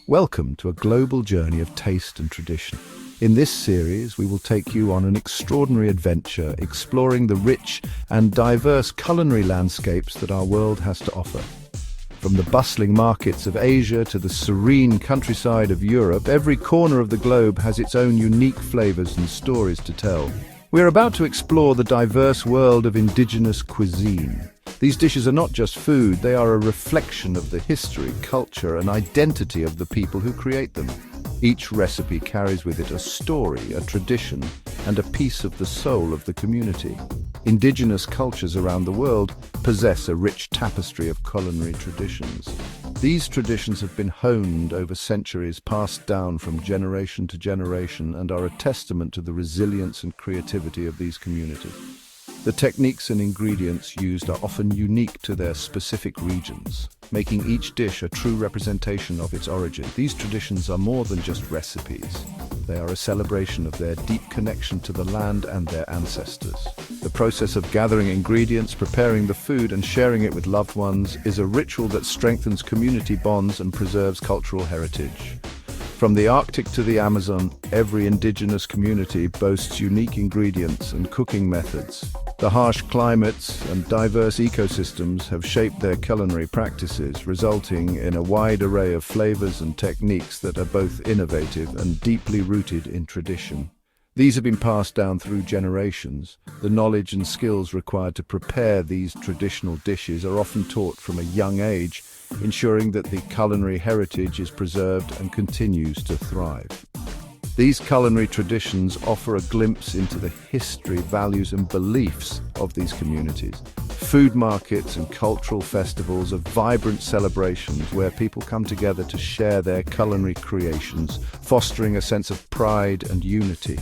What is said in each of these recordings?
Welcome to a global journey of taste and tradition. In this series, we will take you on an extraordinary adventure exploring the rich and diverse culinary landscapes that our world has to offer. From the bustling markets of Asia to the serene countryside of Europe, every corner of the globe has its own unique flavors and stories to tell. We are about to explore the diverse world of indigenous cuisine. These dishes are not just food, they are a reflection of the history, culture, and identity of the people who create them. Each recipe carries with it a story, a tradition, and a piece of the soul of the community. Indigenous cultures around the world possess a rich tapestry of culinary traditions. These traditions have been honed over centuries, passed down from generation to generation, and are a testament to the resilience and creativity of these communities. The techniques and ingredients used are often unique to their specific regions, making each dish a true representation of its origin. These traditions are more than just recipes. They are a celebration of their deep connection to the land and their ancestors. The process of gathering ingredients, preparing the food, and sharing it with loved ones is a ritual that strengthens community bonds and preserves cultural heritage. From the Arctic to the Amazon, every indigenous community boasts unique ingredients and cooking methods. The harsh climates and diverse ecosystems have shaped their culinary practices, resulting in a wide array of flavors and techniques that are both innovative and deeply rooted in tradition. These have been passed down through generations. The knowledge and skills required to prepare these traditional dishes are often taught from a young age, ensuring that the culinary heritage is preserved and continues to thrive. These culinary traditions offer a glimpse into the history, values, and beliefs of these communities. Food markets and cultural festivals are vibrant celebrations where people come together to share their culinary creations, fostering a sense of pride and unity.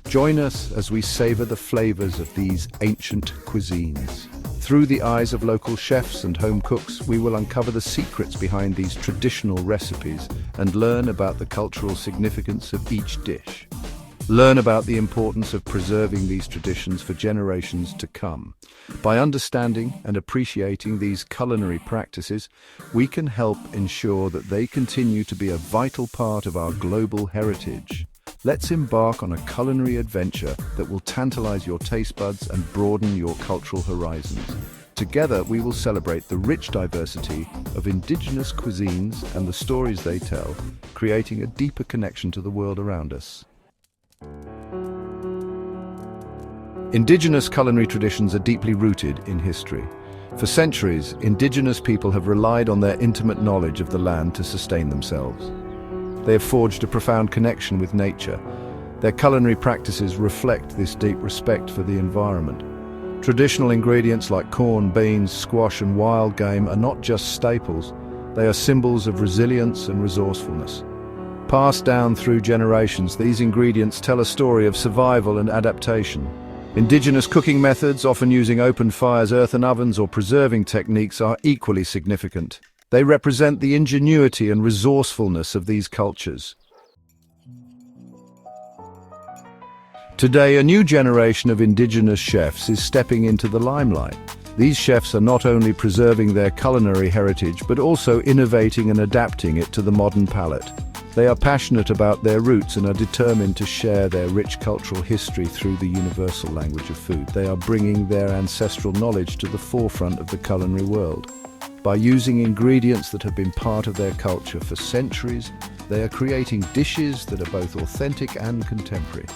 Join us as we savor the flavors of these ancient cuisines. Through the eyes of local chefs and home cooks, we will uncover the secrets behind these traditional recipes and learn about the cultural significance of each dish. Learn about the importance of preserving these traditions for generations to come. By understanding and appreciating these culinary practices, we can help ensure that they continue to be a vital part of our global heritage. Let's embark on a culinary adventure that will tantalize your taste buds and broaden your cultural horizons. Together, we will celebrate the rich diversity of indigenous cuisines and the stories they tell, creating a deeper connection to the world around us. Indigenous culinary traditions are deeply rooted in history. For centuries, indigenous people have relied on their intimate knowledge of the land to sustain themselves. They have forged a profound connection with nature. Their culinary practices reflect this deep respect for the environment. Traditional ingredients like corn, beans, squash, and wild game are not just staples. They are symbols of resilience and resourcefulness. Passed down through generations, these ingredients tell a story of survival and adaptation. Indigenous cooking methods, often using open fires, earthen ovens, or preserving techniques, are equally significant. They represent the ingenuity and resourcefulness of these cultures. Today, a new generation of indigenous chefs is stepping into the limelight. These chefs are not only preserving their culinary heritage, but also innovating and adapting it to the modern palate. They are passionate about their roots and are determined to share their rich cultural history through the universal language of food. They are bringing their ancestral knowledge to the forefront of the culinary world. By using ingredients that have been part of their culture for centuries, they are creating dishes that are both authentic and contemporary.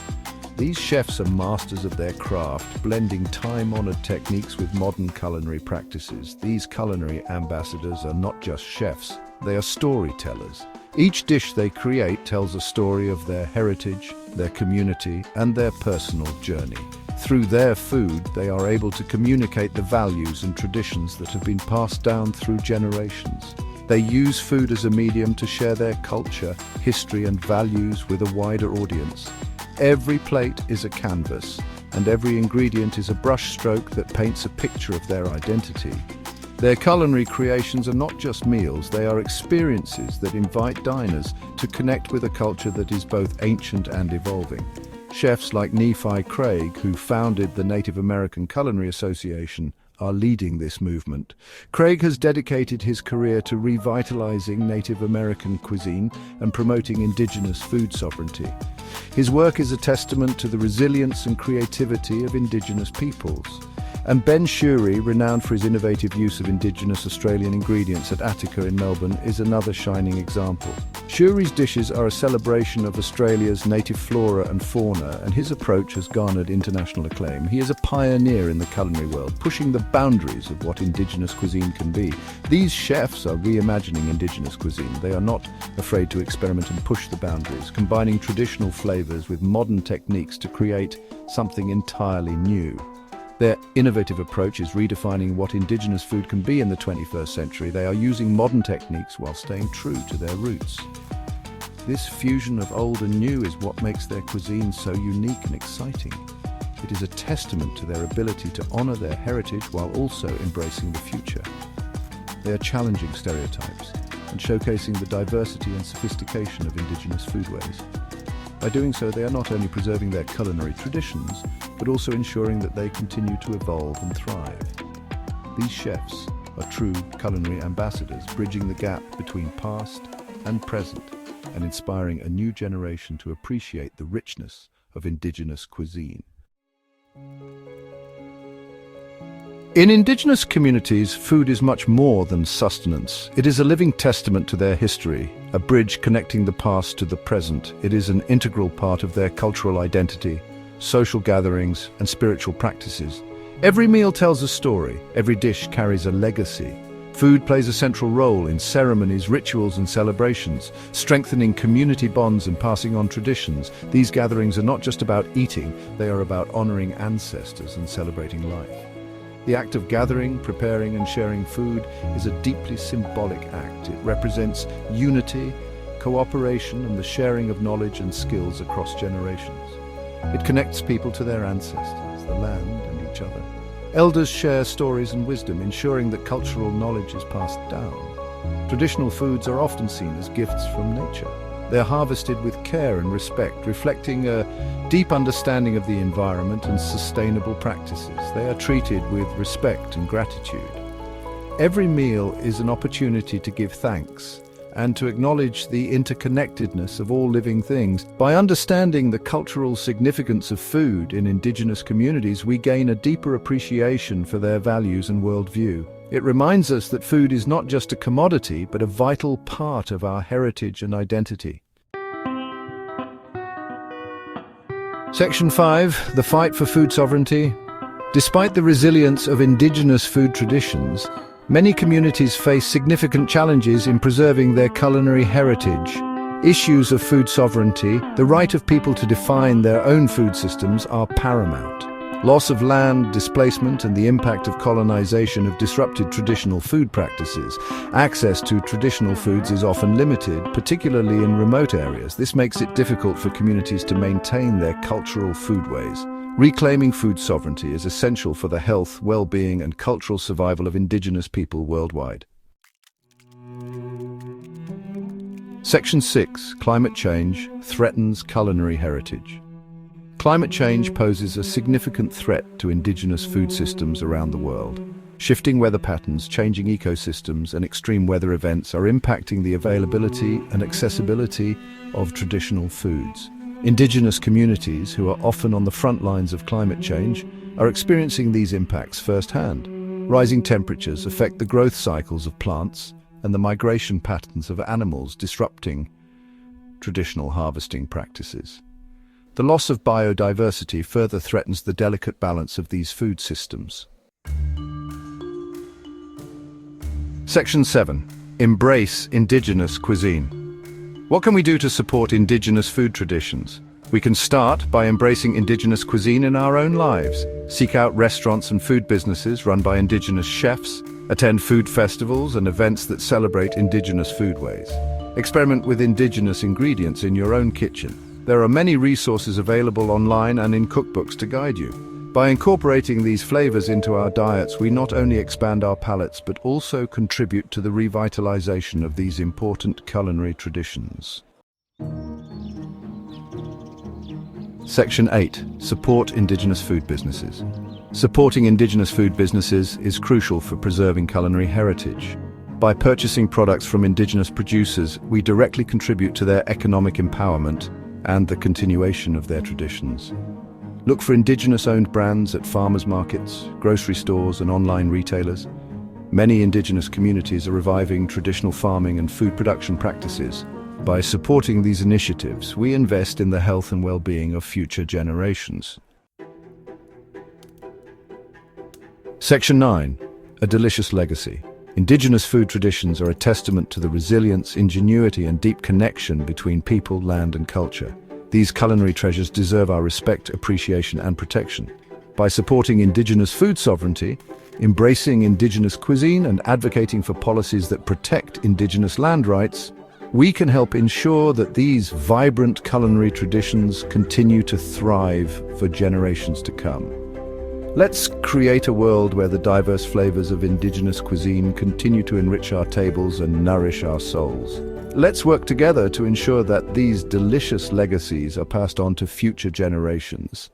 These chefs are masters of their craft, blending time-honored techniques with modern culinary practices. These culinary ambassadors are not just chefs, they are storytellers. Each dish they create tells a story of their heritage, their community, and their personal journey. Through their food, they are able to communicate the values and traditions that have been passed down through generations. They use food as a medium to share their culture, history, and values with a wider audience. Every plate is a canvas, and every ingredient is a brushstroke that paints a picture of their identity. Their culinary creations are not just meals, they are experiences that invite diners to connect with a culture that is both ancient and evolving. Chefs like Nephi Craig, who founded the Native American Culinary Association, are leading this movement. Craig has dedicated his career to revitalizing Native American cuisine and promoting indigenous food sovereignty. His work is a testament to the resilience and creativity of indigenous peoples. And Ben Shewry, renowned for his innovative use of indigenous Australian ingredients at Attica in Melbourne, is another shining example. Shewry's dishes are a celebration of Australia's native flora and fauna, and his approach has garnered international acclaim. He is a pioneer in the culinary world, pushing the boundaries of what indigenous cuisine can be. These chefs are reimagining indigenous cuisine. They are not afraid to experiment and push the boundaries, combining traditional flavors with modern techniques to create something entirely new. Their innovative approach is redefining what indigenous food can be in the 21st century. They are using modern techniques while staying true to their roots. This fusion of old and new is what makes their cuisine so unique and exciting. It is a testament to their ability to honor their heritage while also embracing the future. They are challenging stereotypes and showcasing the diversity and sophistication of indigenous foodways. By doing so, they are not only preserving their culinary traditions, but also ensuring that they continue to evolve and thrive. These chefs are true culinary ambassadors, bridging the gap between past and present, and inspiring a new generation to appreciate the richness of indigenous cuisine. In indigenous communities, food is much more than sustenance. It is a living testament to their history, a bridge connecting the past to the present. It is an integral part of their cultural identity, social gatherings, and spiritual practices. Every meal tells a story. Every dish carries a legacy. Food plays a central role in ceremonies, rituals, and celebrations, strengthening community bonds and passing on traditions. These gatherings are not just about eating, they are about honoring ancestors and celebrating life. The act of gathering, preparing, and sharing food is a deeply symbolic act. It represents unity, cooperation, and the sharing of knowledge and skills across generations. It connects people to their ancestors, the land, and each other. Elders share stories and wisdom, ensuring that cultural knowledge is passed down. Traditional foods are often seen as gifts from nature. They are harvested with care and respect, reflecting a deep understanding of the environment and sustainable practices. They are treated with respect and gratitude. Every meal is an opportunity to give thanks and to acknowledge the interconnectedness of all living things. By understanding the cultural significance of food in indigenous communities, we gain a deeper appreciation for their values and worldview. It reminds us that food is not just a commodity, but a vital part of our heritage and identity. Section 5, the fight for food sovereignty. Despite the resilience of indigenous food traditions, many communities face significant challenges in preserving their culinary heritage. Issues of food sovereignty, the right of people to define their own food systems, are paramount. Loss of land, displacement, and the impact of colonization have disrupted traditional food practices. Access to traditional foods is often limited, particularly in remote areas. This makes it difficult for communities to maintain their cultural foodways. Reclaiming food sovereignty is essential for the health, well-being, and cultural survival of indigenous people worldwide. Section 6. Climate change threatens culinary heritage. Climate change poses a significant threat to indigenous food systems around the world. Shifting weather patterns, changing ecosystems, and extreme weather events are impacting the availability and accessibility of traditional foods. Indigenous communities, who are often on the front lines of climate change, are experiencing these impacts firsthand. Rising temperatures affect the growth cycles of plants and the migration patterns of animals, disrupting traditional harvesting practices. The loss of biodiversity further threatens the delicate balance of these food systems. Section 7. Embrace indigenous cuisine. What can we do to support indigenous food traditions? We can start by embracing indigenous cuisine in our own lives. Seek out restaurants and food businesses run by indigenous chefs. Attend food festivals and events that celebrate indigenous foodways. Experiment with indigenous ingredients in your own kitchen. There are many resources available online and in cookbooks to guide you. By incorporating these flavors into our diets, we not only expand our palates, but also contribute to the revitalization of these important culinary traditions. Section 8. Support indigenous food businesses. Supporting Indigenous food businesses is crucial for preserving culinary heritage. By purchasing products from Indigenous producers, we directly contribute to their economic empowerment and the continuation of their traditions. Look for Indigenous-owned brands at farmers markets, grocery stores, and online retailers. Many Indigenous communities are reviving traditional farming and food production practices. By supporting these initiatives, we invest in the health and well-being of future generations. Section 9. A delicious legacy. Indigenous food traditions are a testament to the resilience, ingenuity, and deep connection between people, land, and culture. These culinary treasures deserve our respect, appreciation, and protection. By supporting Indigenous food sovereignty, embracing Indigenous cuisine, and advocating for policies that protect Indigenous land rights, we can help ensure that these vibrant culinary traditions continue to thrive for generations to come. Let's create a world where the diverse flavors of Indigenous cuisine continue to enrich our tables and nourish our souls. Let's work together to ensure that these delicious legacies are passed on to future generations.